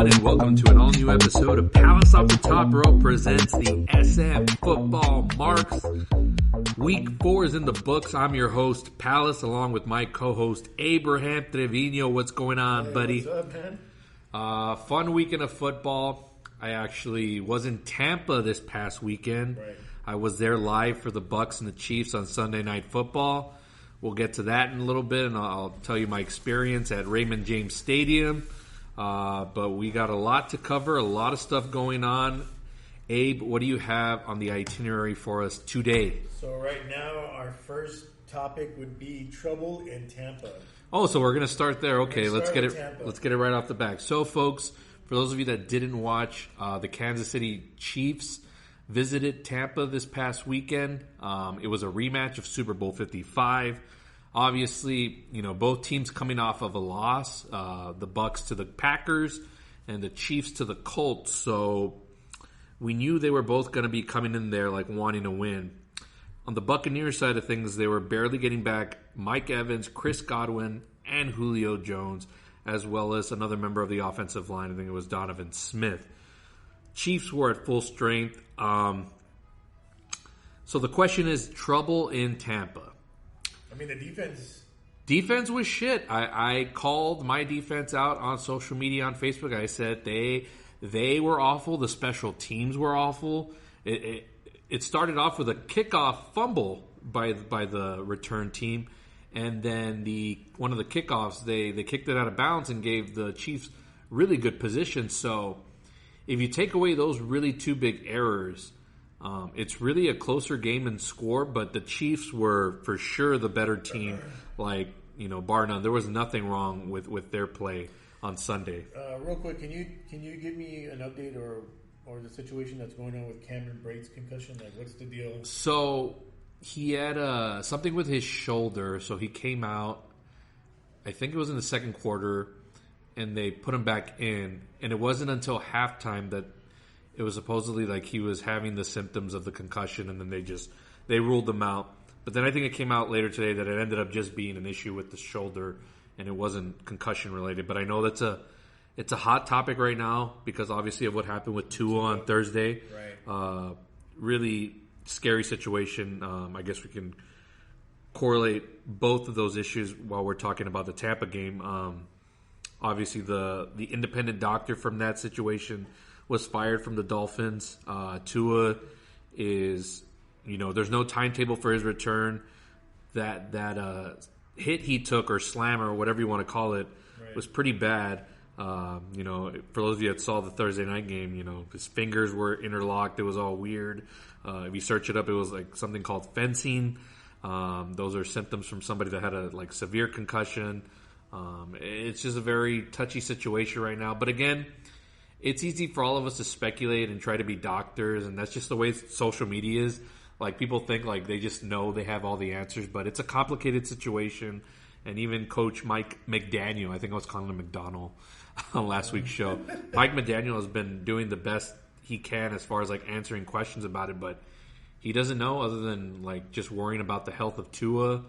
everyone, and welcome to an all-new episode of Palace Off the Top Rope presents the SM Football Marks. Week 4 is in the books. I'm your host, Palace, along with my co-host, Abraham Trevino. What's going on, buddy? What's up, man? Fun weekend of football. I actually was in Tampa this past weekend. Right. I was there live for the Bucks and the Chiefs on Sunday Night Football. We'll get to that in a little bit, and I'll tell you my experience at Raymond James Stadium. But we got a lot to cover, a lot of stuff going on. Abe, what do you have on the itinerary for us today? So right now, our first topic would be trouble in Tampa. Oh, so we're going to start there. Okay, let's get it. Tampa. Let's get it right off the back. So, folks, for those of you that didn't watch, the Kansas City Chiefs visited Tampa this past weekend. It was a rematch of Super Bowl 55. Obviously, you know, both teams coming off of a loss, the Bucks to the Packers and the Chiefs to the Colts. So we knew they were both going to be coming in there like wanting to win. On the Buccaneers side of things, they were barely getting back Mike Evans, Chris Godwin, and Julio Jones, as well as another member of the offensive line. I think it was Donovan Smith. Chiefs were at full strength. So the question is, trouble in Tampa. I mean, the Defense was shit. I called my defense out on social media, on Facebook. I said they were awful. The special teams were awful. It started off with a kickoff fumble by the return team, and then one of the kickoffs they kicked it out of bounds and gave the Chiefs really good position. So if you take away those really two big errors, it's really a closer game in score, but the Chiefs were for sure the better team, like, you know, bar none. There was nothing wrong with their play on Sunday. Real quick, can you give me an update or the situation that's going on with Cameron Brate's concussion? Like, what's the deal? So he had something with his shoulder, so he came out, I think it was in the second quarter, and they put him back in, and it wasn't until halftime that it was supposedly like he was having the symptoms of the concussion, and then they ruled him out. But then I think it came out later today that it ended up just being an issue with the shoulder, and it wasn't concussion related. But I know it's a hot topic right now because obviously of what happened with Tua on Thursday. Right. Really scary situation. I guess we can correlate both of those issues while we're talking about the Tampa game. Obviously, the independent doctor from that situation was fired from the Dolphins. Tua is, you know, there's no timetable for his return. That hit he took, or slam, or whatever you want to call it, Right. was pretty bad. You know, for those of you that saw the Thursday night game, you know, his fingers were interlocked. It was all weird. If you search it up, it was like something called fencing. Those are symptoms from somebody that had a severe concussion. It's just a very touchy situation right now. But again, it's easy for all of us to speculate and try to be doctors, and that's just the way social media is. Like, people think like they just know they have all the answers, but it's a complicated situation. And even Coach Mike McDaniel, I think I was calling him McDonald on last week's show, Mike McDaniel has been doing the best he can as far as like answering questions about it, but he doesn't know other than like just worrying about the health of Tua.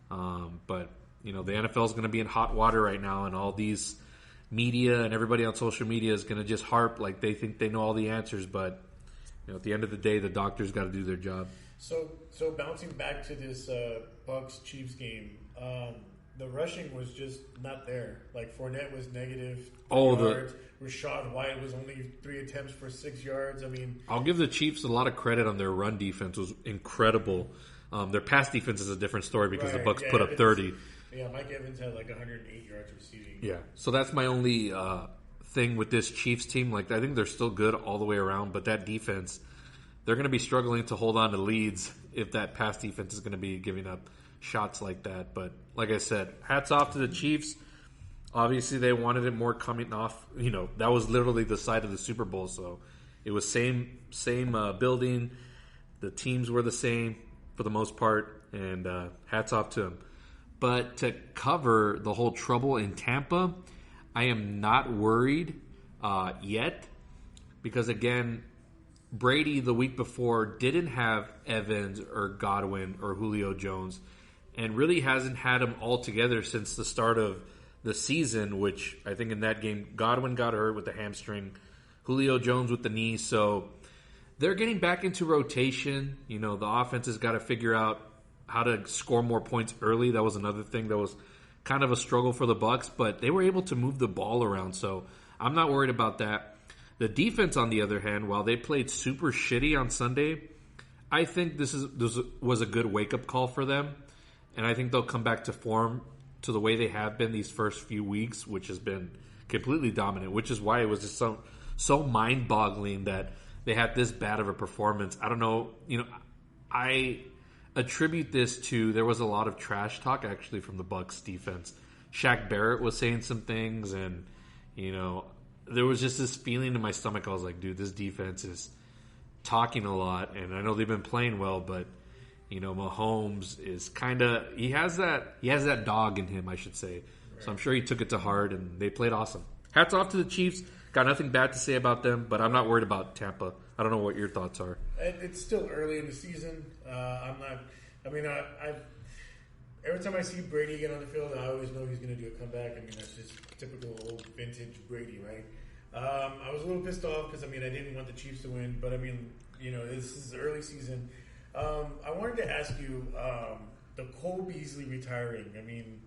But you know, the NFL is going to be in hot water right now, and all these media and everybody on social media is going to just harp like they think they know all the answers, but you know, at the end of the day, the doctors got to do their job. So bouncing back to this Bucks Chiefs game, the rushing was just not there. Like, Fournette was negative yards. Rashad White was only 3 attempts for 6 yards. I mean, I'll give the Chiefs a lot of credit on their run defense. It was incredible. Their pass defense is a different story because the Bucks put up 30. Yeah, Mike Evans had like 108 yards receiving. Yeah, so that's my only thing with this Chiefs team. Like, I think they're still good all the way around, but that defense, they're going to be struggling to hold on to leads if that pass defense is going to be giving up shots like that. But like I said, hats off to the Chiefs. Obviously, they wanted it more coming off. You know, that was literally the site of the Super Bowl, so it was same building. The teams were the same for the most part, and hats off to them. But to cover the whole trouble in Tampa, I am not worried yet because, again, Brady the week before didn't have Evans or Godwin or Julio Jones and really hasn't had them all together since the start of the season, which I think in that game, Godwin got hurt with the hamstring, Julio Jones with the knee. So they're getting back into rotation. You know, the offense has got to figure out how to score more points early. That was another thing that was kind of a struggle for the Bucs, but they were able to move the ball around. So I'm not worried about that. The defense, on the other hand, while they played super shitty on Sunday, I think this was a good wake-up call for them. And I think they'll come back to form to the way they have been these first few weeks, which has been completely dominant, which is why it was just so mind-boggling that they had this bad of a performance. I don't know. You know, I attribute this to there was a lot of trash talk actually from the Bucs defense. Shaq Barrett was saying some things, and you know, there was just this feeling in my stomach. I was like, dude, this defense is talking a lot, and I know they've been playing well, but you know, Mahomes is he has that dog in him, I should say. Right. So I'm sure he took it to heart, and they played awesome. Hats off to the Chiefs. Got nothing bad to say about them, but I'm not worried about Tampa. I don't know what your thoughts are. It's still early in the season. I'm not. I mean, every time I see Brady get on the field, I always know he's going to do a comeback. I mean, that's just typical old vintage Brady, right? I was a little pissed off because I didn't want the Chiefs to win, but I mean, you know, this is early season. I wanted to ask you, the Cole Beasley retiring. I mean,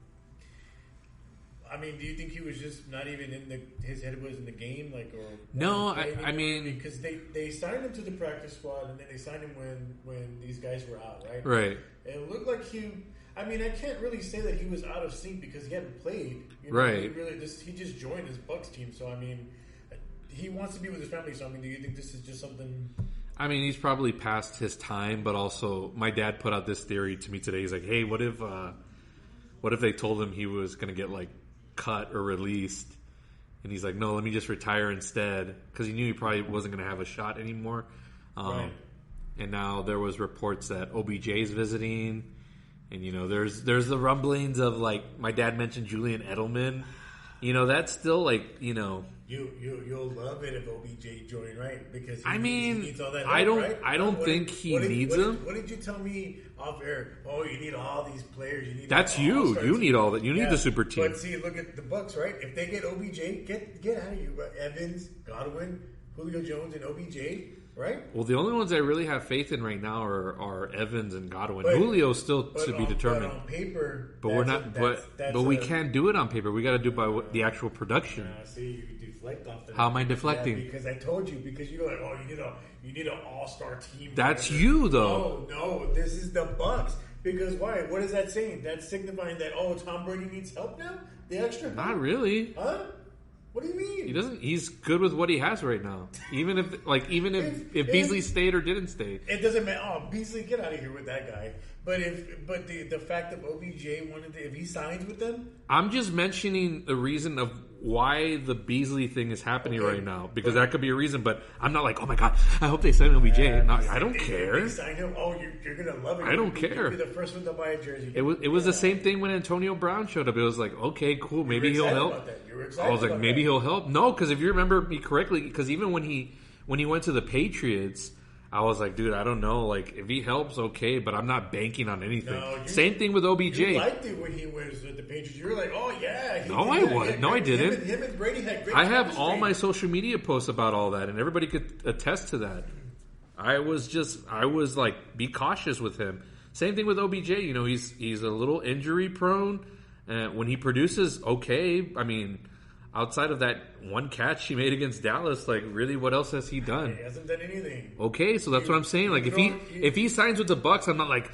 do you think he was just not even his head was in the game, like, or no? I mean, because they signed him to the practice squad, and then they signed him when these guys were out, right? Right. And it looked like he. I mean, I can't really say that he was out of sync because he hadn't played. You know, right. He just joined his Bucs team, so I mean, he wants to be with his family. So I mean, do you think this is just something? I mean, he's probably past his time, but also my dad put out this theory to me today. He's like, "Hey, what if they told him he was going to get like cut or released?" And he's like, "No, let me just retire instead," because he knew he probably wasn't going to have a shot anymore. Right. And now there was reports that OBJ is visiting, and you know, there's the rumblings of like my dad mentioned Julian Edelman. You know, that's still like, you know. You'll love it if OBJ joined, right? Because he needs all that help, I don't think he needs them. What did you tell me off air? Oh, you need all these players. You need that's you. You need all that. You need the super team. But see, look at the Bucs, right? If they get OBJ, get out of here. Evans, Godwin, Julio Jones, and OBJ, right? Well, the only ones I really have faith in right now are Evans and Godwin. Julio's still to be determined. But on paper, but we're not. But we can't do it on paper. We got to do it by the actual production. See, you deflect off that. How am I deflecting? Because I told you. Because you're like, oh, you need an all-star team. That's you, though. No, this is the Bucs. Because why? What is that saying? That's signifying that Tom Brady needs help now. The extra help? Not really. Huh? What do you mean? He doesn't. He's good with what he has right now. Even if Beasley stayed or didn't stay, it doesn't matter. Oh, Beasley, get out of here with that guy. But the fact that OBJ if he signs with them, I'm just mentioning the reason of why the Beasley thing is happening right now, because that could be a reason. But I'm not like, oh my god, I hope they sign OBJ. No, I don't care. They sign him. Oh, you're gonna love it. I don't care. You'll be the first one to buy a jersey. It was the same thing when Antonio Brown showed up. It was like, okay, cool, maybe he'll help. I was like, maybe he'll help. No, because if you remember me correctly, because even when he went to the Patriots, I was like, dude, I don't know. Like, if he helps, okay, but I'm not banking on anything. Same thing with OBJ. You liked it when he was with the Patriots. You were like, oh, yeah. No, I wasn't. No, I didn't. Him and Brady had great I have all my social media posts about all that, and everybody could attest to that. I was like, be cautious with him. Same thing with OBJ. You know, he's a little injury prone. When he produces, okay. I mean, outside of that one catch he made against Dallas, like, really, what else has he done? He hasn't done anything. Okay, so that's what I'm saying. Like, if he signs with the Bucs, I'm not like,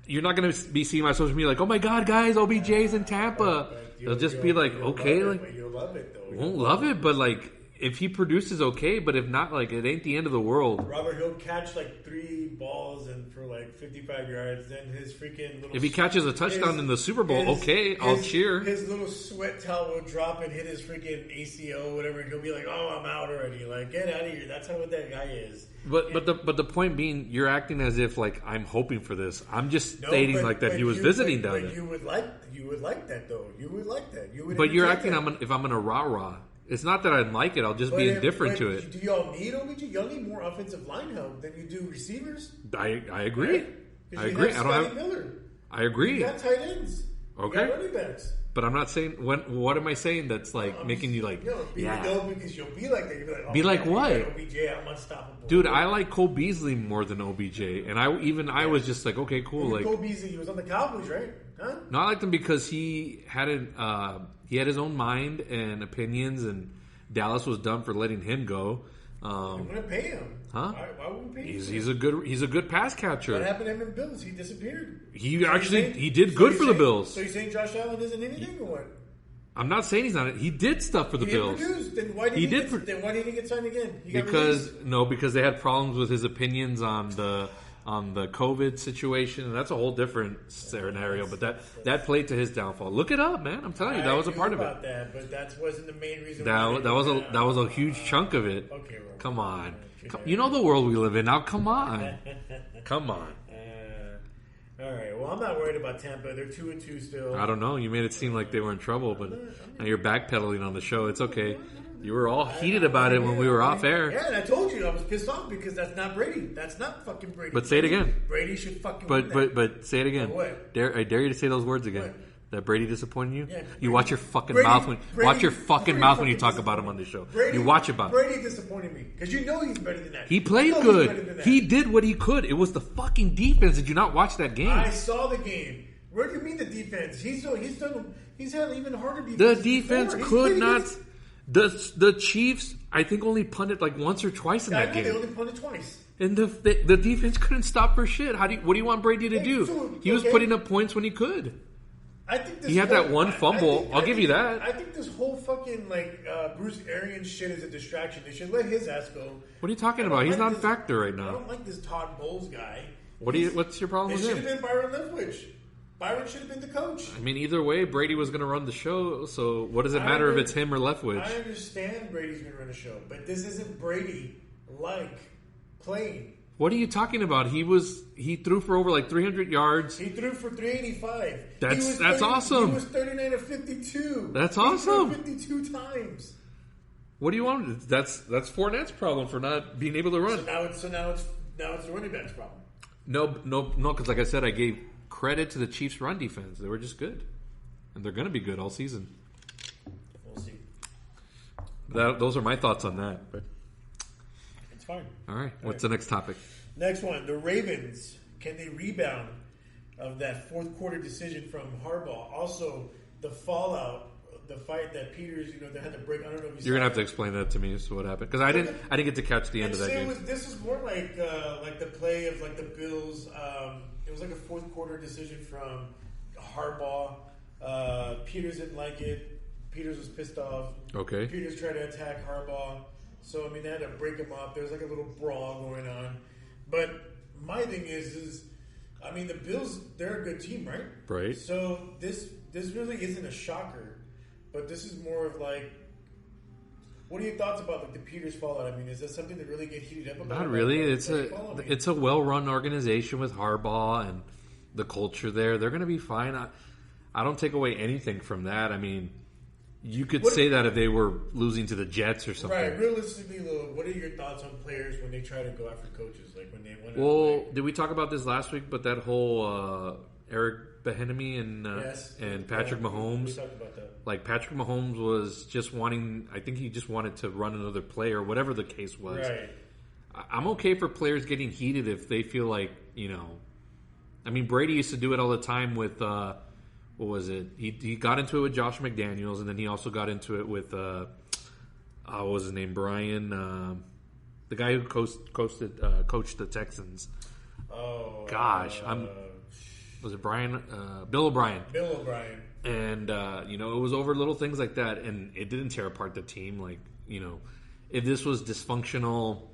you're not going to be seeing my social media like, oh my god, guys, OBJ's in Tampa. They'll just be like, okay, like, you'll love it though. Won't love it, but like, if he produces, okay, but if not, like, it ain't the end of the world. Robert, he'll catch like 3 balls and for like 55 yards. Then his freaking little. If he catches a touchdown in the Super Bowl, I'll cheer. His little sweat towel will drop and hit his freaking ACL, or whatever, and he'll be like, "Oh, I'm out already." Like, get out of here. That's how what that guy is. But the point being, you're acting as if like I'm hoping for this. I'm just stating that he was visiting down there. You would like that though. You would like that. You would. But you're acting if I'm gonna rah-rah. It's not that I like it. I'll just be indifferent to it. Do y'all need OBJ? Y'all need more offensive line help than you do receivers. I agree. Right? I agree. I don't have Miller. I agree. You got tight ends. Okay. You got running backs. But I'm not saying what am I saying that's like making you like because you'll be like that. You'll be like, be like what? OBJ, I'm unstoppable. Dude, I like Cole Beasley more than OBJ, and I was just like, okay, cool. Like Cole Beasley, he was on the Cowboys, right? Huh? No, I liked him because he had his own mind and opinions, and Dallas was done for letting him go. I'm gonna pay him. Huh? Why wouldn't we pay him? He's a good pass catcher. What happened to him in Bills? He disappeared. He did good for the Bills. So you're saying Josh Allen isn't anything or what? I'm not saying he's not. He did stuff for the Bills. Then why did he get signed again? Because they had problems with his opinions on the COVID situation, and that's a whole different scenario. But that played to his downfall. Look it up, man. I'm telling you, that was a part of it. That, but that wasn't the main reason. That was a huge chunk of it. Okay, Robert. Come on, you know the world we live in now. Come on, come on. All right. Well, I'm not worried about Tampa. They're 2-2 still. I don't know. You made it seem like they were in trouble, but now you're backpedaling on the show. It's okay. You were all heated about it when we were off air. Yeah, and I told you I was pissed off because that's not Brady. That's not fucking Brady. But say it again. Brady should fucking win that. But say it again. What? I dare you to say those words again. What? That Brady disappointed you? Yeah, you watch your fucking mouth when you talk about him on the show. You watch about it. Brady disappointed me because you know he's better than that. He played good. He did what he could. It was the fucking defense. Did you not watch that game? I saw the game. What do you mean the defense? He's had even harder defense. The defense could not. The Chiefs, I think, only punted like once or twice in that game. They only punted twice. And the defense couldn't stop for shit. What do you want Brady to do? He was putting up points when he could. I think he had that one fumble. I'll give you that. I think this whole fucking Bruce Arians shit is a distraction. They should let his ass go. What are you talking about? He's not a factor right now. I don't like this Todd Bowles guy. What's your problem with him? It should have been Byron Leftwich. Byron should have been the coach. I mean, either way, Brady was going to run the show. So what does it matter if it's him or Leftwich? I understand Brady's going to run the show, but this isn't Brady like playing. What are you talking about? He threw for over like 300 yards. He threw for 385. That's awesome. He was 39 of 52. That's awesome. 52 times. What do you want? That's Fournette's problem for not being able to run. So now it's the running back's problem. No, because like I said, I gave credit to the Chiefs' run defense. They were just good, and they're going to be good all season. We'll see. Those are my thoughts on that. But it's fine. All right. What's the next topic? Next one. The Ravens. Can they rebound of that fourth quarter decision from Harbaugh? Also, the fallout, the fight that Peters, they had to break. I don't know if you're gonna have to explain that to me. So what happened? Because I didn't get to catch the end of that game. This was more like the play of like the Bills. It was like a fourth quarter decision from Harbaugh. Peters didn't like it. Peters was pissed off. Okay. Peters tried to attack Harbaugh. So, they had to break him up. There was like a little brawl going on. But my thing is the Bills, they're a good team, right? Right. So, this really isn't a shocker. But this is more of like, what are your thoughts about the Peters fallout? Is that something to really get heated up about? Not really. It's a well-run organization with Harbaugh and the culture there. They're going to be fine. I don't take away anything from that. You could say that if they were losing to the Jets or something. Right. Realistically, though, what are your thoughts on players when they try to go after coaches? Like when they want to. Well, did we talk about this last week? But that whole Eric Bieniemy and Patrick Mahomes. We talked about that. Like Patrick Mahomes was just wanting. I think he just wanted to run another play or whatever the case was. Right. I'm okay for players getting heated if they feel like Brady used to do it all the time with. What was it? He got into it with Josh McDaniels, and then he also got into it with what was his name? Brian, the guy who coached the Texans. Oh gosh, was it Brian? Bill O'Brien. Bill O'Brien. And it was over little things like that, and it didn't tear apart the team. Like if this was dysfunctional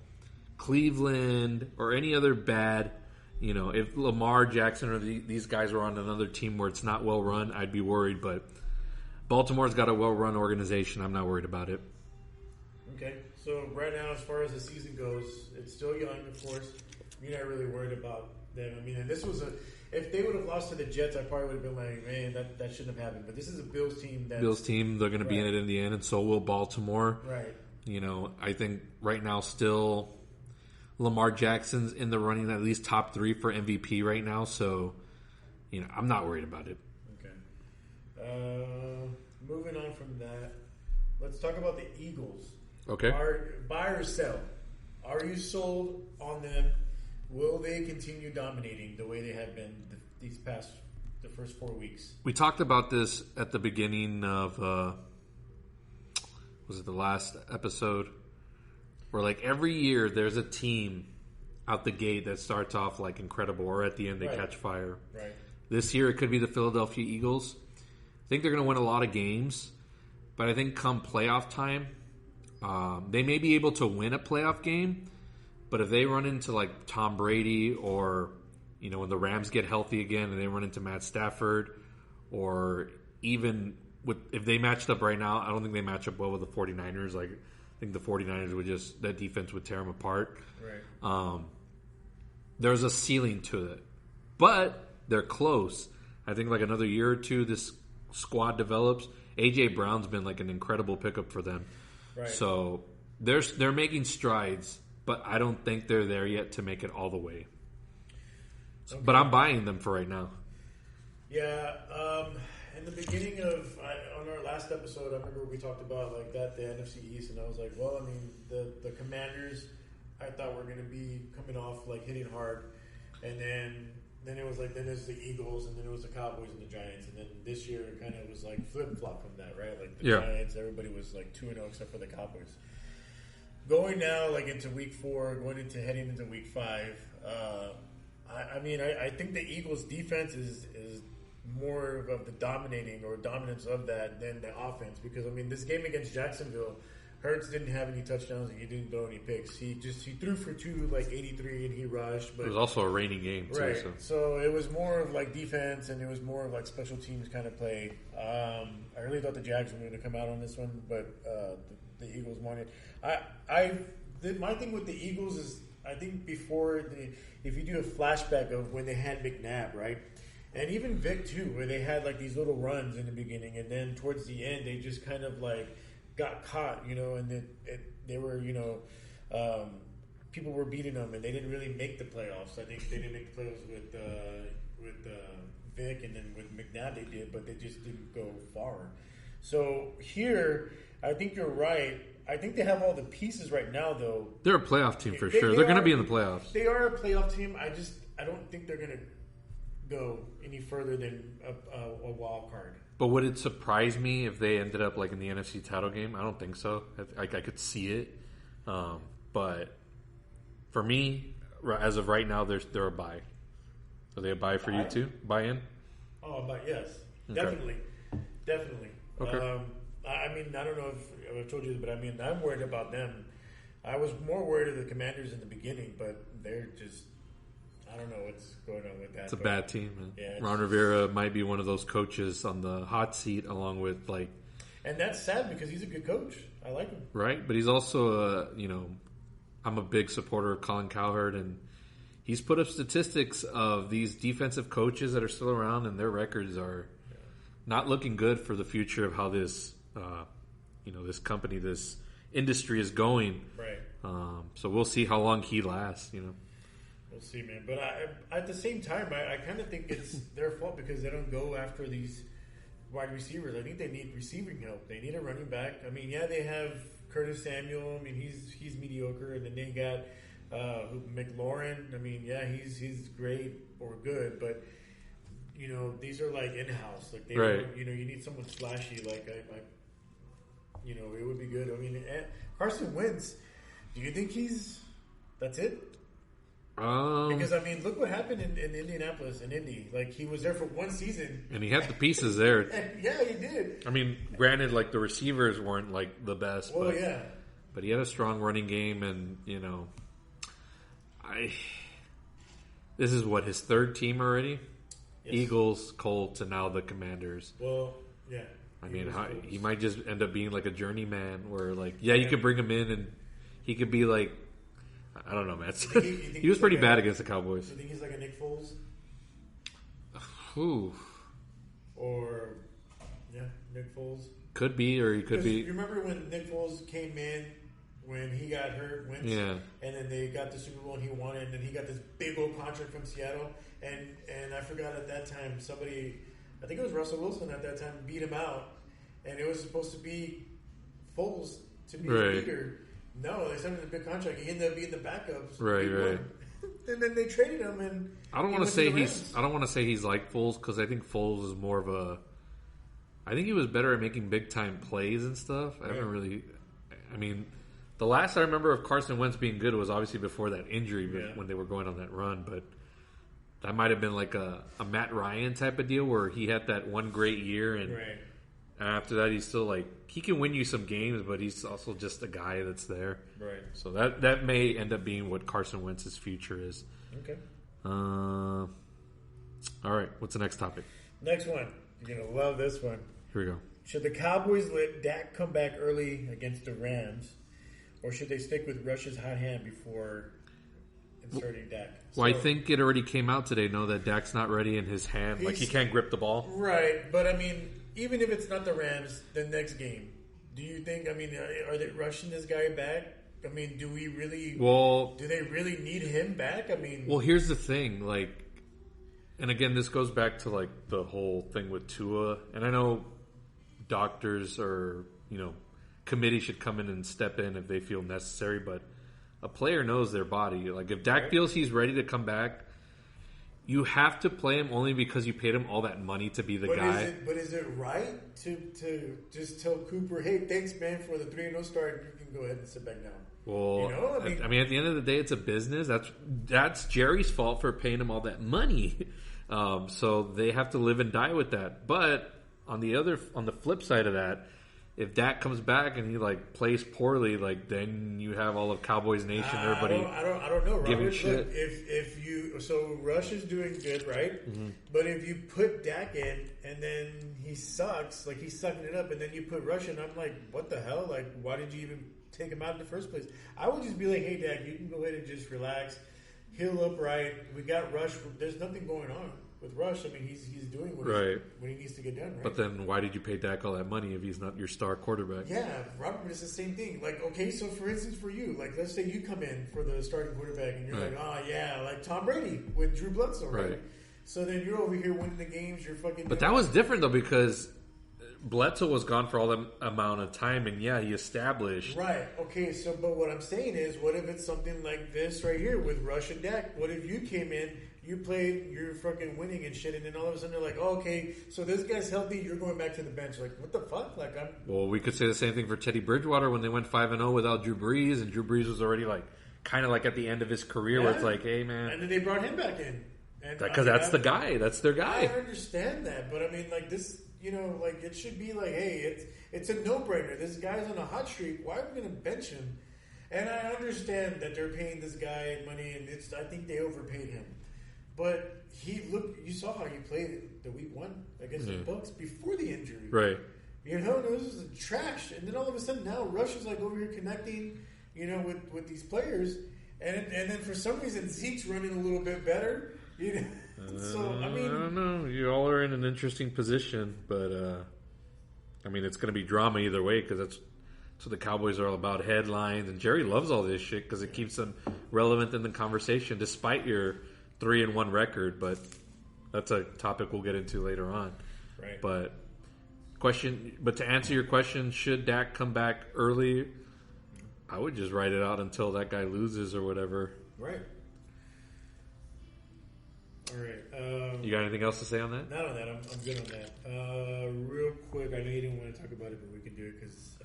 Cleveland or any other bad. If Lamar Jackson or these guys were on another team where it's not well run, I'd be worried. But Baltimore's got a well run organization. I'm not worried about it. Okay, so right now, as far as the season goes, it's still young, of course. You're not really worried about them. And this was if they would have lost to the Jets, I probably would have been like, man, that shouldn't have happened. But this is a Bills team. They're going to be in it in the end, and so will Baltimore. Right. I think right now still. Lamar Jackson's in the running, at least top 3 for MVP right now. So, I'm not worried about it. Okay. let's talk about the Eagles. Okay. Buy or sell? Are you sold on them? Will they continue dominating the way they have been the first 4 weeks? We talked about this at the beginning of, was it the last episode? Where like every year there's a team out the gate that starts off like incredible, or at the end they catch fire. Right. This year it could be the Philadelphia Eagles. I think they're going to win a lot of games, but I think come playoff time, they may be able to win a playoff game, but if they run into like Tom Brady, or when the Rams get healthy again and they run into Matt Stafford, or even if they matched up right now, I don't think they match up well with the 49ers. Like, I think the 49ers that defense would tear them apart. Right. There's a ceiling to it, but they're close. I think like another year or two, this squad develops. AJ Brown's been like an incredible pickup for them. Right. So they're making strides, but I don't think they're there yet to make it all the way. Okay. But I'm buying them for right now. Yeah. In the beginning on our last episode, I remember we talked about like the NFC East, and I was like, well, I mean, the Commanders, I thought were going to be coming off like hitting hard, and then it was like, then there's the Eagles, and then it was the Cowboys and the Giants, and then this year it kind of was like flip flop from that, right? Like the Giants, everybody was like 2-0 except for the Cowboys. Going now like into week 4, heading into week 5. I think the Eagles' defense is more of the dominance of that than the offense, because I mean, this game against Jacksonville, Hurts didn't have any touchdowns and he didn't throw any picks. He threw for 283 and he rushed. But it was also a rainy game too. Right. So it was more of like defense, and it was more of like special teams kind of play. I really thought the Jags were going to come out on this one, but the Eagles won it. My thing with the Eagles is, I think if you do a flashback of when they had McNabb, right? And even Vic too, where they had like these little runs in the beginning, and then towards the end they just kind of like got caught, and they were, people were beating them, and they didn't really make the playoffs. I think they didn't make the playoffs with Vic, and then with McNabb they did, but they just didn't go far. So here, I think you're right. I think they have all the pieces right now, though. They're a playoff team for sure. They're going to be in the playoffs. They are a playoff team. I don't think they're going to go any further than a wild card. But would it surprise me if they ended up like in the NFC title game? I don't think so. I could see it, but for me, as of right now, they're a buy. Are they a buy for you too? Buy in? Oh, but yes, okay. definitely. Okay. I mean, I don't know if I've told you this, but I mean, I'm worried about them. I was more worried of the Commanders in the beginning, but they're just, I don't know what's going on with that. It's a bad team, man. Yeah, Ron Rivera might be one of those coaches on the hot seat, along with like. And that's sad because he's a good coach. I like him. Right, but he's also I'm a big supporter of Colin Cowherd, and he's put up statistics of these defensive coaches that are still around, and their records are not looking good for the future of how this, this company, this industry is going. Right. So we'll see how long he lasts. We'll see, man. But at the same time, I kind of think it's their fault because they don't go after these wide receivers. I think they need receiving help. They need a running back. I mean, they have Curtis Samuel. I mean, he's mediocre, and then they got McLaurin. I mean, he's great or good, but these are like in-house. Like you need someone flashy. Like it would be good. I mean, Carson Wentz. Do you think that's it? Because I mean, look what happened in Indianapolis, in Indy. Like, he was there for one season, and he had the pieces there. And, yeah, he did. I mean, granted, like the receivers weren't like the best. Well, yeah, but he had a strong running game, and this is what, his third team already. Yes. Eagles, Colts, and now the Commanders. Well, yeah. I mean, he might just end up being like a journeyman, where like, you could bring him in, and he could be like. I don't know, man. He was pretty bad against the Cowboys. Do you think he's like a Nick Foles? Ooh. Or, Nick Foles? Could be, or he could be. You remember when Nick Foles came in, when he got hurt, yeah. And then they got the Super Bowl and he won it, and then he got this big old contract from Seattle, and I forgot at that time, somebody, I think it was Russell Wilson at that time, beat him out, and it was supposed to be Foles to be a leader. No, they signed him a big contract. He ended up being the backups. Right. And then they traded him, and I don't want to say he's like Foles, because I think Foles is more of a. I think he was better at making big time plays and stuff. I haven't really. I mean, the last I remember of Carson Wentz being good was obviously before that injury when they were going on that run, but that might have been like a Matt Ryan type of deal where he had that one great year, and after that he's still like he can win you some games, but he's also just a guy that's there. Right. So that may end up being what Carson Wentz's future is. Okay. All right. What's the next topic? Next one. You're gonna love this one. Here we go. Should the Cowboys let Dak come back early against the Rams, or should they stick with Rush's hot hand before inserting Dak? Well, I think it already came out today, that Dak's not ready in his hand. Like, he can't grip the ball. Right, but I mean, even if it's not the Rams, the next game, do you think, are they rushing this guy back? I mean, do they really need him back? I mean... Well, here's the thing, and again, this goes back to, the whole thing with Tua, and I know doctors or, committee should come in and step in if they feel necessary, but a player knows their body. Like, if Dak feels he's ready to come back, you have to play him only because you paid him all that money to be the guy. But is it right to just tell Cooper, hey, thanks, man, for the 3-0 start, you can go ahead and sit back down? Well, at the end of the day, it's a business. That's Jerry's fault for paying him all that money. So they have to live and die with that. But on the flip side of that, if Dak comes back and he plays poorly, then you have all of Cowboys Nation, everybody. I don't know, Robert. Giving shit. Look, so Rush is doing good, right? Mm-hmm. But if you put Dak in and then he sucks, he's sucking it up, and then you put Rush in, I'm like, what the hell? Why did you even take him out in the first place? I would just be like, hey, Dak, you can go ahead and just relax, heal up, right? We got Rush. There's nothing going on with Rush. He's doing what he needs to get done, right? But then why did you pay Dak all that money if he's not your star quarterback? Yeah, Robert, it's the same thing. Okay, so for instance, for you, let's say you come in for the starting quarterback and you're like Tom Brady with Drew Bledsoe, right? So then you're over here winning the games, you're fucking... But that was different, though, because Bledsoe was gone for all that amount of time, and he established... Right, okay, but what I'm saying is, what if it's something like this right here with Rush and Dak? What if you came in, you played, you're fucking winning and shit, and then all of a sudden they're like, oh, okay, so this guy's healthy, you're going back to the bench. What the fuck? Well, we could say the same thing for Teddy Bridgewater when they went 5-0 without Drew Brees, and Drew Brees was already kind of at the end of his career, where it's hey, man... And then they brought him back in. Because that's the guy. That's their guy. I understand that, but this, it should be hey, it's a no-brainer. This guy's on a hot streak. Why are we going to bench him? And I understand that they're paying this guy money, and I think they overpaid him. But you saw how he played the week 1 against the Bucks before the injury. Right. This was trash. And then all of a sudden now Rush is over here connecting, with these players. And then for some reason Zeke's running a little bit better. So I don't know. You all are in an interesting position, but it's going to be drama either way because that's what the Cowboys are all about, headlines, and Jerry loves all this shit because it keeps them relevant in the conversation, despite your 3-1 record. But that's a topic we'll get into later on. Right. But to answer your question, should Dak come back early? I would just write it out until that guy loses or whatever. Right. All right. You got anything else to say on that? Not on that. I'm good on that. Real quick, I know you didn't want to talk about it, but we can do it because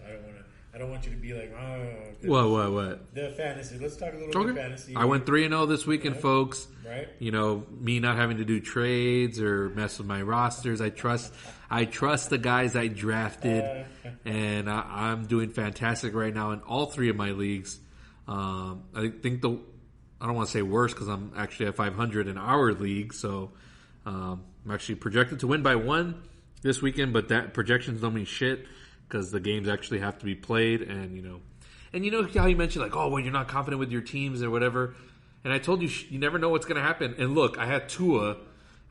I don't want you to be like, oh. What? The fantasy. Let's talk a little bit fantasy. I went 3-0 this weekend, folks. Right. Me not having to do trades or mess with my rosters. I trust the guys I drafted, and I'm doing fantastic right now in all 3 of my leagues. I think I don't want to say worse because I'm actually at 500 in our league, so I'm actually projected to win by 1 this weekend, but that projections don't mean shit because the games actually have to be played, and how you mentioned you're not confident with your teams or whatever, and I told you you never know what's going to happen. And look, I had Tua.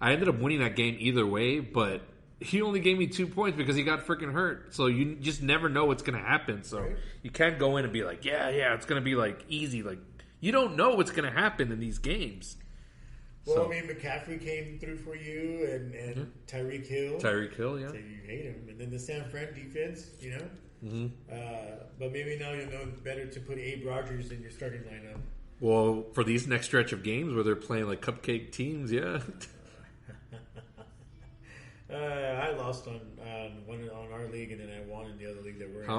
I ended up winning that game either way, but he only gave me 2 points because he got freaking hurt. So you just never know what's going to happen. So you can't go in and be like, yeah, it's going to be easy. You don't know what's going to happen in these games. Well, So, I mean, McCaffrey came through for you, and Tyreek Hill. Tyreek Hill, yeah. So you hate him, and then the San Fran defense, you know. Mm-hmm. But maybe now you know better to put Abe Rodgers in your starting lineup. Well, for these next stretch of games where they're playing like cupcake teams, yeah. I lost on our league, and then I won in the other league that we're in.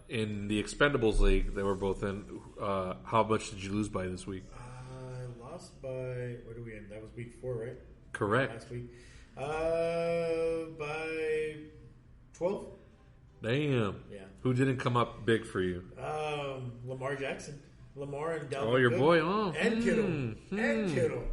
In the Expendables league that we're both in, how much did you lose by this week? I lost by, what are we in? That was week 4, right? Correct. Last week. By 12. Damn. Yeah. Who didn't come up big for you? Lamar Jackson. Lamar and Dalvin. Oh, your Cook. boy. Oh, and Kittle. And Kittle.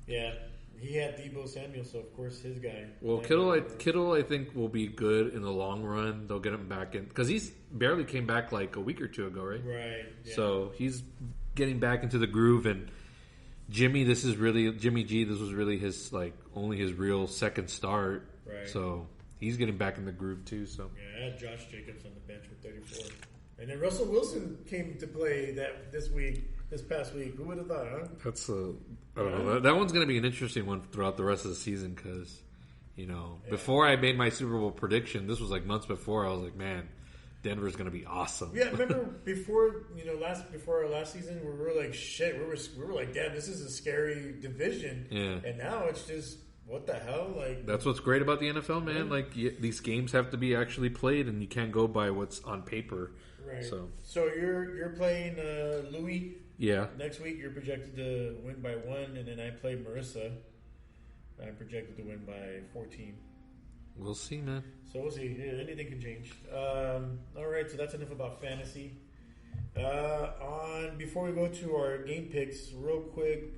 Yeah. He had Debo Samuel, so of course his guy. Well, Kittle, I think will be good in the long run. They'll get him back in because he's barely came back like a week or two ago, right? Right. Yeah. So he's getting back into the groove. And Jimmy G. This was really his only his real second start. Right. So he's getting back in the groove too. So yeah, I had Josh Jacobs on the bench with 34, and then Russell Wilson came to play this past week. Who would have thought, huh? That's I don't know. That one's going to be an interesting one throughout the rest of the season because, before I made my Super Bowl prediction, this was like months before. I was like, man, Denver's going to be awesome. Yeah, remember before our last season, we were like, shit, we were like, damn, this is a scary division. Yeah. And now it's just, what the hell? Like, that's what's great about the NFL, man. Yeah. Like these games have to be actually played, and you can't go by what's on paper. Right. So you're playing Louis. Yeah. Next week, you're projected to win by 1, and then I play Marissa. I'm projected to win by 14. We'll see, man. So we'll see. Yeah, anything can change. All right, so that's enough about fantasy. Before we go to our game picks, real quick.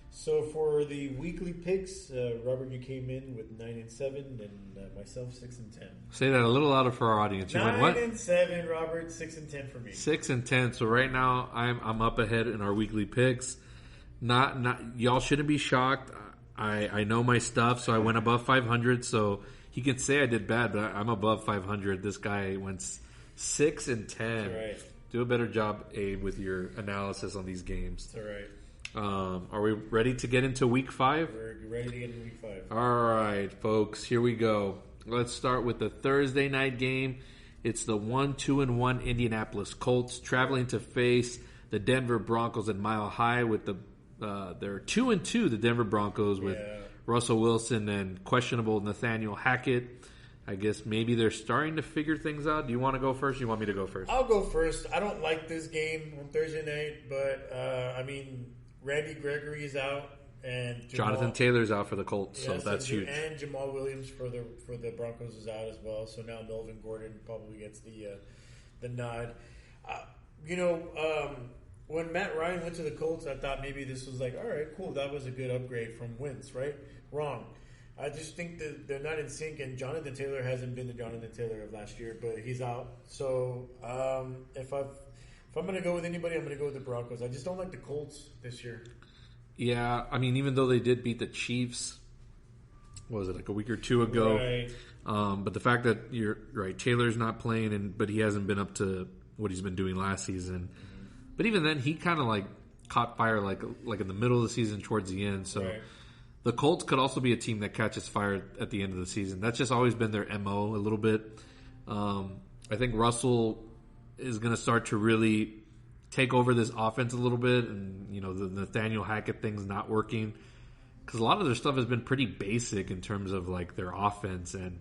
So for the weekly picks, Robert, you came in with 9-7, and myself 6-10. Say that a little louder for our audience. You went what? 9-7, Robert. 6-10 for me. 6-10. So right now I'm up ahead in our weekly picks. Not y'all shouldn't be shocked. I know my stuff, so I went above 500. So he can say I did bad, but I'm above 500. This guy went 6-10. Right. Do a better job, Abe, with your analysis on these games. That's all right. Are we ready to get into week 5? We're ready to get into week 5. All right, folks, here we go. Let's start with the Thursday night game. It's the 1-2-1 Indianapolis Colts traveling to face the Denver Broncos at Mile High with they're 2-2, the Denver Broncos, with Russell Wilson and questionable Nathaniel Hackett. I guess maybe they're starting to figure things out. Do you want to go first or do you want me to go first? I'll go first. I don't like this game on Thursday night, but Randy Gregory is out, and Jonathan Taylor's out for the Colts, so that's huge. And Jamal Williams for the Broncos is out as well. So now Melvin Gordon probably gets the nod. When Matt Ryan went to the Colts, I thought maybe this was like, all right, cool, that was a good upgrade from Wentz, right? Wrong. I just think that they're not in sync, and Jonathan Taylor hasn't been the Jonathan Taylor of last year, but he's out. So if I'm going to go with anybody, I'm going to go with the Broncos. I just don't like the Colts this year. Yeah, I mean, even though they did beat the Chiefs, what was it, like a week or two ago? Right. But the fact that you're right, Taylor's not playing, but he hasn't been up to what he's been doing last season. Mm-hmm. But even then, he kind of caught fire like in the middle of the season towards the end. So the Colts could also be a team that catches fire at the end of the season. That's just always been their MO a little bit. I think Russell is going to start to really take over this offense a little bit, and the Nathaniel Hackett thing's not working because a lot of their stuff has been pretty basic in terms of their offense, and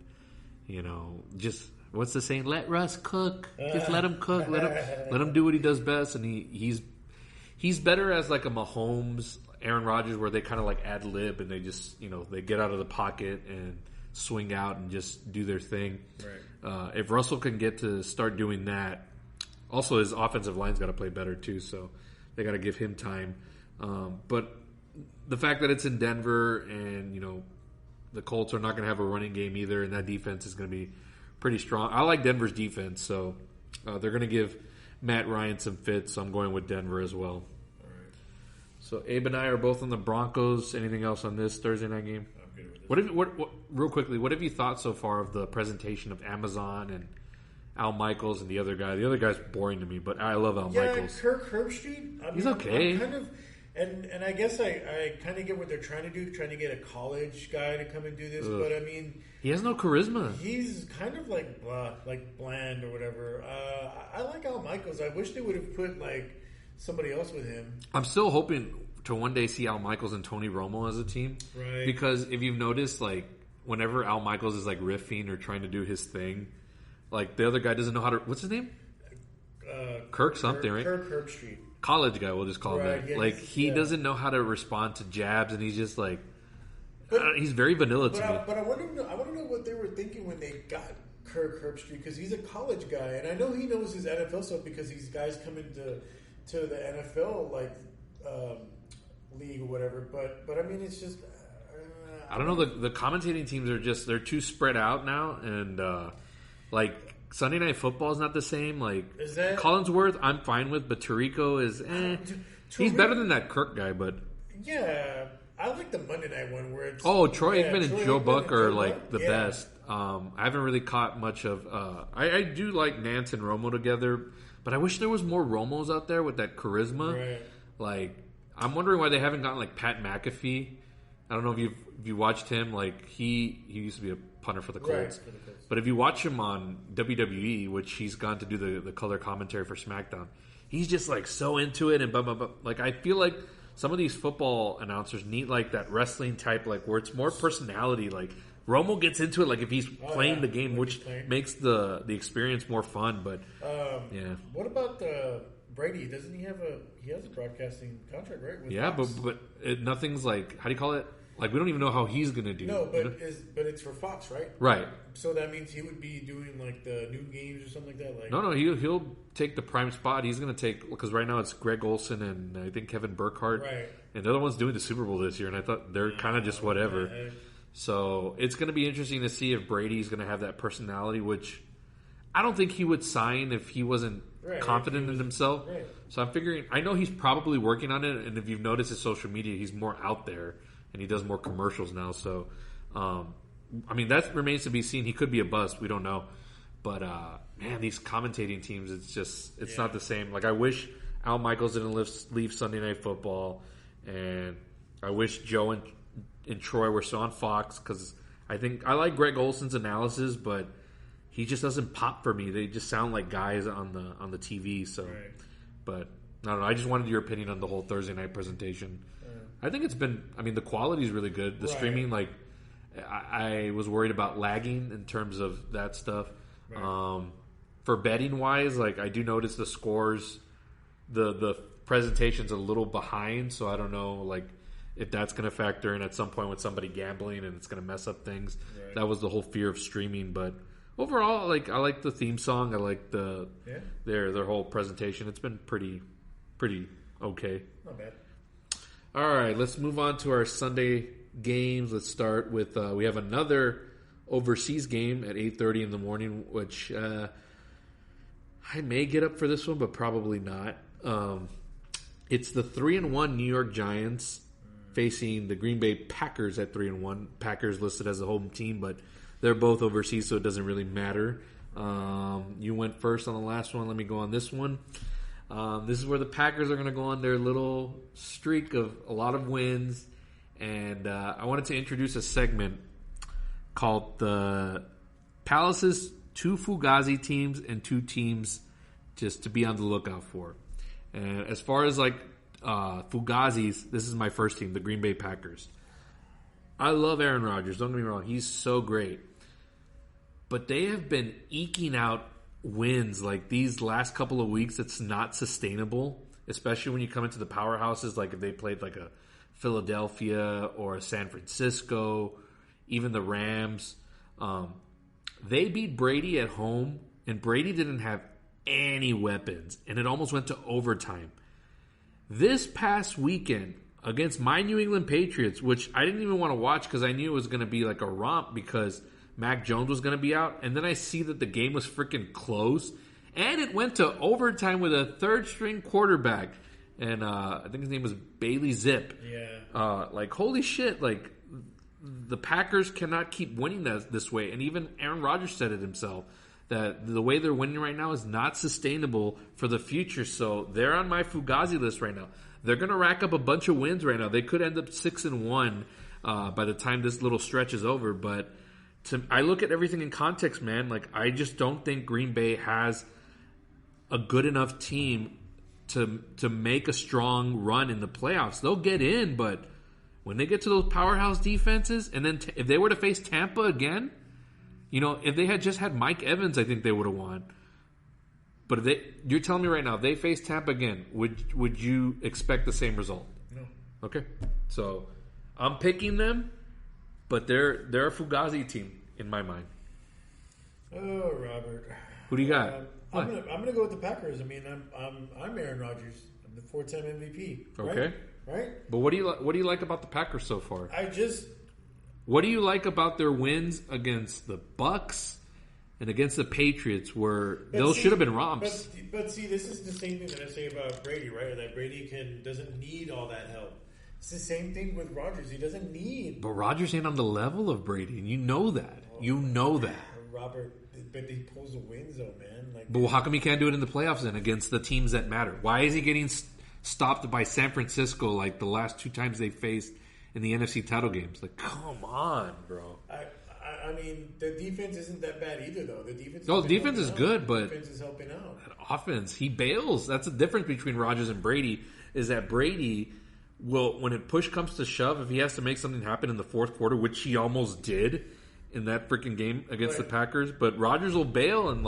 just what's the saying? Let Russ cook. Just let him cook. Let him do what he does best, and he's better as like a Mahomes, Aaron Rodgers, where they kind of ad lib and they just they get out of the pocket and swing out and just do their thing. Right. If Russell can get to start doing that. Also, his offensive line's got to play better, too, so they got to give him time. But the fact that it's in Denver and, the Colts are not going to have a running game either, and that defense is going to be pretty strong. I like Denver's defense, so they're going to give Matt Ryan some fits, so I'm going with Denver as well. All right. So Abe and I are both on the Broncos. Anything else on this Thursday night game? I'm good with this. Real quickly, what have you thought so far of the presentation of Amazon and Al Michaels and the other guy? The other guy's boring to me, but I love Al Michaels. Kirk Herbstreit. He's okay. And I guess I kind of get what they're trying to do, trying to get a college guy to come and do this. Ugh. But I mean, he has no charisma. He's kind of like bland or whatever. I like Al Michaels. I wish they would have put like somebody else with him. I'm still hoping to one day see Al Michaels and Tony Romo as a team, right? Because if you've noticed, like whenever Al Michaels is like riffing or trying to do his thing, like the other guy doesn't know how to. What's his name? Kirk something, right? Kirk Street. College guy, we'll just call him that. Yeah, like he doesn't know how to respond to jabs, and he's just like, he's very vanilla to me. But I want to know what they were thinking when they got Kirk Street, because he's a college guy, and I know he knows his NFL stuff because these guys come into the NFL league or whatever. But I mean, it's just I don't know. The commentating teams are just they're too spread out now, and like. Sunday Night Football is not the same. Like Collinsworth, I'm fine with, but Tirico is. He's better than that Kirk guy, but yeah, I like the Monday Night one where it's Troy Aikman and Joe Buck are like the best. I haven't really caught much of. I do like Nance and Romo together, but I wish there was more Romos out there with that charisma. Right. Like I'm wondering why they haven't gotten like Pat McAfee. I don't know if you watched him. Like he used to be a punter for the Colts. Right. But if you watch him on WWE, which he's gone to do the color commentary for SmackDown, he's just like so into it and blah blah blah. Like I feel like some of these football announcers need like that wrestling type, like where it's more personality. Like Romo gets into it, like if he's playing the game, which makes the experience more fun. But what about Brady? Doesn't he have a broadcasting contract, right? With Fox? but nothing's like, how do you call it? Like we don't even know how he's gonna do. No, but it's for Fox, right? Right. So that means he would be doing like the noon games or something like that. Like no, he'll take the prime spot. He's gonna take, because right now it's Greg Olson and I think Kevin Burkhardt, right? And they're the ones doing the Super Bowl this year. And I thought they're kind of just whatever. Yeah. So it's gonna be interesting to see if Brady's gonna have that personality, which I don't think he would sign if he wasn't confident in himself. Right. So I'm figuring. I know he's probably working on it, and if you've noticed his social media, he's more out there. And he does more commercials now, so I mean that remains to be seen. He could be a bust, we don't know. But man, these commentating teams, it's not the same. Like I wish Al Michaels didn't leave Sunday Night Football, and I wish Joe and Troy were still on Fox, because I think I like Greg Olson's analysis, but he just doesn't pop for me. They just sound like guys on the TV. So, but I don't know. I just wanted your opinion on the whole Thursday night presentation. I think it's been. I mean, the quality is really good. The streaming, like, I was worried about lagging in terms of that stuff. Right. For betting wise, like, I do notice the scores, the presentation's a little behind, so I don't know, like, if that's going to factor in at some point with somebody gambling and it's going to mess up things. Right. That was the whole fear of streaming, but overall, like, I like the theme song. I like their whole presentation. It's been pretty okay. Not bad. All right, let's move on to our Sunday games. Let's start with we have another overseas game at 8:30 in the morning, which I may get up for this one, but probably not. It's the 3-1 New York Giants facing the Green Bay Packers at 3-1. Packers listed as a home team, but they're both overseas, so it doesn't really matter. You went first on the last one. Let me go on this one. This is where the Packers are going to go on their little streak of a lot of wins. And I wanted to introduce a segment called the Palace's 2 Fugazi teams and 2 teams just to be on the lookout for. And as far as like Fugazis, this is my first team, the Green Bay Packers. I love Aaron Rodgers. Don't get me wrong. He's so great. But they have been eking out wins like these last couple of weeks. It's not sustainable, especially when you come into the powerhouses, like if they played like a Philadelphia or a San Francisco, even the Rams. They beat Brady at home, and Brady didn't have any weapons, and it almost went to overtime. This past weekend against my New England Patriots, which I didn't even want to watch because I knew it was going to be like a romp because Mac Jones was going to be out, and then I see that the game was freaking close, and it went to overtime with a third-string quarterback, and I think his name was Bailey Zipp. Yeah. Like, holy shit, like, the Packers cannot keep winning this way, and even Aaron Rodgers said it himself, that the way they're winning right now is not sustainable for the future, so they're on my Fugazi list right now. they're going to rack up a bunch of wins right now. They could end up 6-1 by the time this little stretch is over. But I look at everything in context, man. Like, I just don't think Green Bay has a good enough team to make a strong run in the playoffs. They'll get in, but when they get to those powerhouse defenses, and then if they were to face Tampa again, if they had just had Mike Evans, I think they would have won. But you're telling me right now, if they face Tampa again, would you expect the same result? No. Okay. So I'm picking them, but they're a Fugazi team in my mind. Oh, Robert. Who do you got? I'm gonna go with the Packers. I mean, I'm Aaron Rodgers. I'm the 4-time MVP. Okay. Right. But what do you like about the Packers so far? What do you like about their wins against the Bucks and against the Patriots, where those should have been romps? But see, this is the same thing that I say about Brady, right? That Brady doesn't need all that help. It's the same thing with Rodgers. He doesn't need. But Rodgers ain't on the level of Brady, and you know that. You know that. Robert, but he pulls the wins, though, man. But how come he can't do it in the playoffs then against the teams that matter? Why is he getting stopped by San Francisco like the last 2 times they faced in the NFC title games? Like, come on, bro. I mean, the defense isn't that bad either, though. The defense is good, but the defense is helping out. Offense, he bails. That's the difference between Rodgers and Brady. Is that Brady will, when it push comes to shove, if he has to make something happen in the fourth quarter, which he almost did in that freaking game against the Packers, but Rodgers will bail and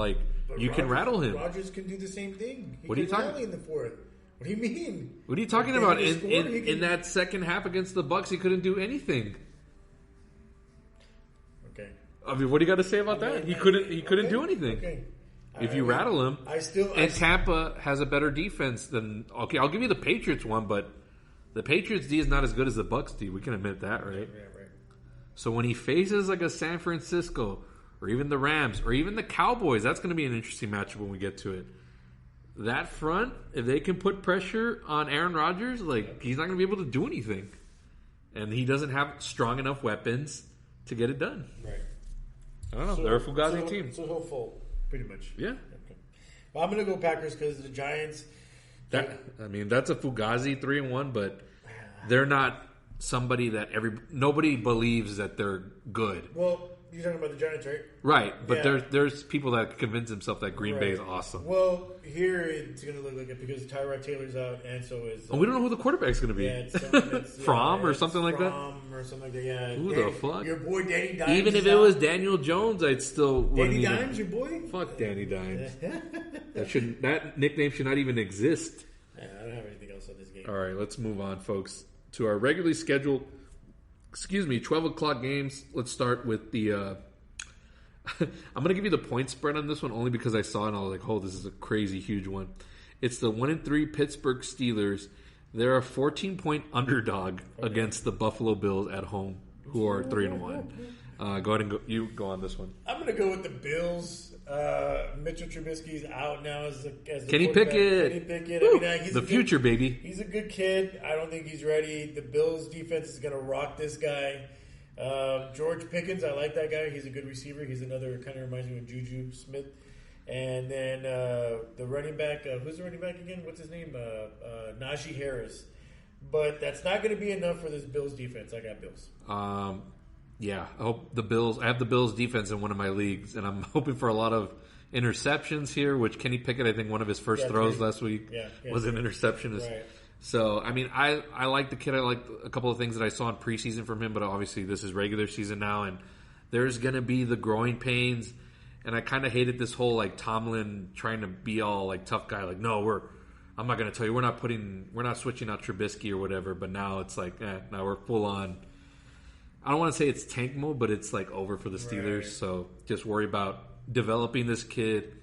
can rattle him. Rodgers can do the same thing. What are you talking in the fourth? What do you mean? What are you talking about? In that second half against the Bucks, he couldn't do anything. Okay. I mean, what do you got to say about that? He couldn't do anything. Okay. If you rattle him, Tampa has a better defense than. Okay, I'll give you the Patriots one, but the Patriots D is not as good as the Bucks D. We can admit that, right? Yeah, right. So when he faces like a San Francisco, or even the Rams, or even the Cowboys, that's going to be an interesting matchup when we get to it. That front, if they can put pressure on Aaron Rodgers, he's not going to be able to do anything. And he doesn't have strong enough weapons to get it done. Right. I don't know. They're a Fugazi team. So he'll fold, pretty much. Yeah. Okay. Well, I'm going to go Packers because the Giants... That's a Fugazi 3-1, but they're not somebody that nobody believes that they're good. Well... You're talking about the Giants, right? Right, but there's people that convince themselves that Green Bay is awesome. Well, here it's going to look like it because Tyrod Taylor's out, and so is... we don't know who the quarterback's going to be. Yeah, it's Fromm or something like that? Fromm or something like that, yeah. Who the fuck? Your boy Danny Dimes. Even if it was Daniel Jones, I'd still... Danny Dimes, your boy? Fuck Danny Dimes. That nickname should not even exist. Yeah, I don't have anything else on this game. All right, let's move on, folks, to our regularly scheduled... 12 o'clock games. Let's start with the... I'm going to give you the point spread on this one only because I saw it and I was like, oh, this is a crazy huge one. It's the 1-3 Pittsburgh Steelers. They're a 14-point underdog against the Buffalo Bills at home, who are 3-1. Go ahead and go on this one. I'm going to go with the Bills. Mitchell Trubisky's out now as the Kenny Pickett. Kenny Pickett. He's the future, baby. He's a good kid. I don't think he's ready. The Bills defense is going to rock this guy. George Pickens, I like that guy. He's a good receiver. He's another, kind of reminds me of Juju Smith. And then the running back, who's the running back again? What's his name? Najee Harris. But that's not going to be enough for this Bills defense. I got Bills. Yeah, I hope the Bills. I have the Bills defense in one of my leagues, and I'm hoping for a lot of interceptions here. Which Kenny Pickett, I think one of his first throws last week was an interception. Right. So I mean, I like the kid. I like a couple of things that I saw in preseason from him, but obviously this is regular season now, and there's going to be the growing pains. And I kind of hated this whole Tomlin trying to be all tough guy. No, I'm not going to tell you. We're not switching out Trubisky or whatever. But now it's now we're full on. I don't want to say it's tank mode, but it's over for the Steelers. Right. So just worry about developing this kid,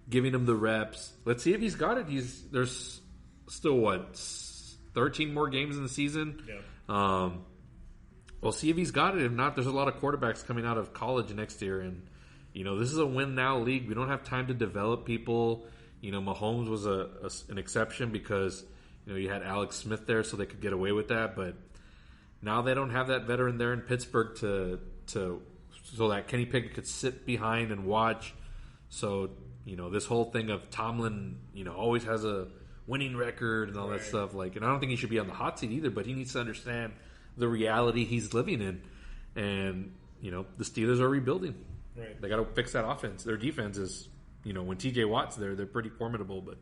giving him the reps. Let's see if he's got it. There's still 13 more games in the season. Yeah. We'll see if he's got it. If not, there's a lot of quarterbacks coming out of college next year, and this is a win now league. We don't have time to develop people. Mahomes was an exception because you had Alex Smith there, so they could get away with that, but. Now they don't have that veteran there in Pittsburgh so that Kenny Pickett could sit behind and watch. So, this whole thing of Tomlin, always has a winning record and all that stuff. Like, and I don't think he should be on the hot seat either. But he needs to understand the reality he's living in. And the Steelers are rebuilding. Right. They got to fix that offense. Their defense is, when T.J. Watt's there, they're pretty formidable. But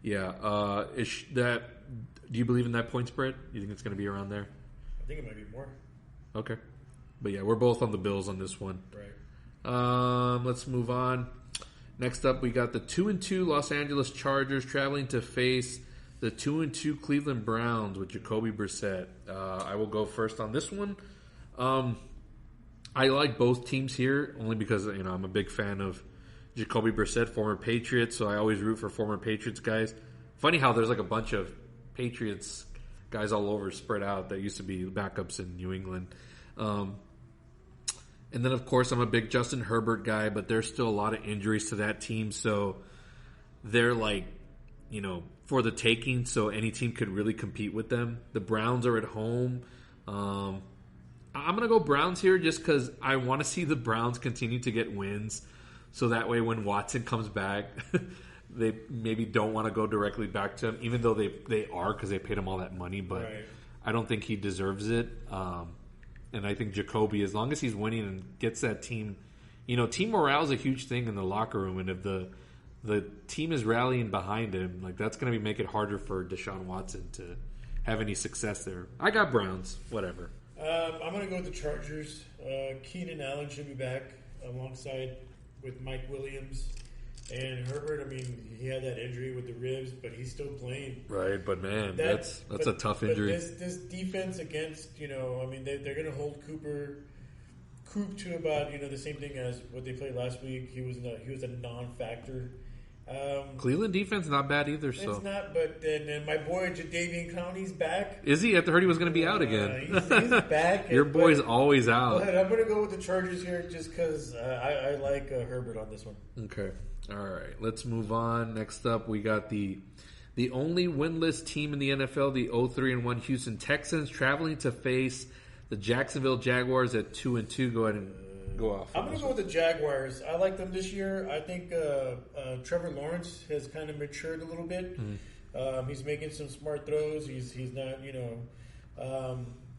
yeah, do you believe in that point spread? You think it's going to be around there? I think it might be more. Okay. But yeah, we're both on the Bills on this one. Right. Let's move on. Next up, we got the 2-2 Los Angeles Chargers traveling to face the 2-2 Cleveland Browns with Jacoby Brissett. I will go first on this one. I like both teams here only because I'm a big fan of Jacoby Brissett, former Patriot, so I always root for former Patriots guys. Funny how there's like a bunch of Patriots guys all over spread out that used to be backups in New England. And then, of course, I'm a big Justin Herbert guy, but there's still a lot of injuries to that team, so they're like, for the taking, so any team could really compete with them. The Browns are at home. I'm going to go Browns here just because I want to see the Browns continue to get wins, so that way when Watson comes back, they maybe don't want to go directly back to him, even though they are because they paid him all that money, but I don't think he deserves it. And I think Jacoby, as long as he's winning and gets that team, team morale is a huge thing in the locker room. And if the team is rallying behind him, like that's going to make it harder for Deshaun Watson to have any success there. I got Browns, whatever. I'm going to go with the Chargers. Keenan Allen should be back alongside with Mike Williams. And Herbert, he had that injury with the ribs, but he's still playing. Right, but man, that's a tough injury. But this defense against, they're going to hold Coop to about, the same thing as what they played last week. He was a non-factor. Cleveland defense not bad either. So it's not, but then my boy Jadeveon Clowney's back. Is he? I heard he was going to be out again. He's back. Your boy's always out. But I'm going to go with the Chargers here just because I like Herbert on this one. Okay. All right, let's move on. Next up, we got the only winless team in the NFL, the 0-3-1 Houston Texans, traveling to face the Jacksonville Jaguars at 2-2. Go ahead and go off. I'm going to go with the Jaguars. I like them this year. I think Trevor Lawrence has kind of matured a little bit. Mm-hmm. He's making some smart throws. He's not,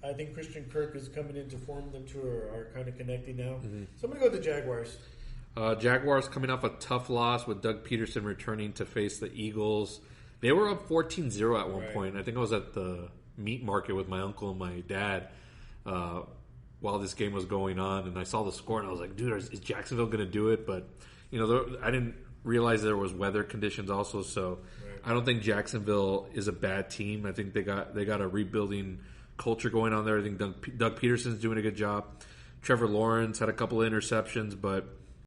I think Christian Kirk is coming into form. Them two are kind of connecting now. Mm-hmm. So I'm going to go with the Jaguars. Jaguars coming off a tough loss with Doug Peterson returning to face the Eagles. They were up 14-0 at one point. I think I was at the meat market with my uncle and my dad while this game was going on, and I saw the score, and I was like, dude, is Jacksonville going to do it? But, I didn't realize there was weather conditions also, so I don't think Jacksonville is a bad team. I think they got a rebuilding culture going on there. I think Doug Peterson's doing a good job. Trevor Lawrence had a couple of interceptions, but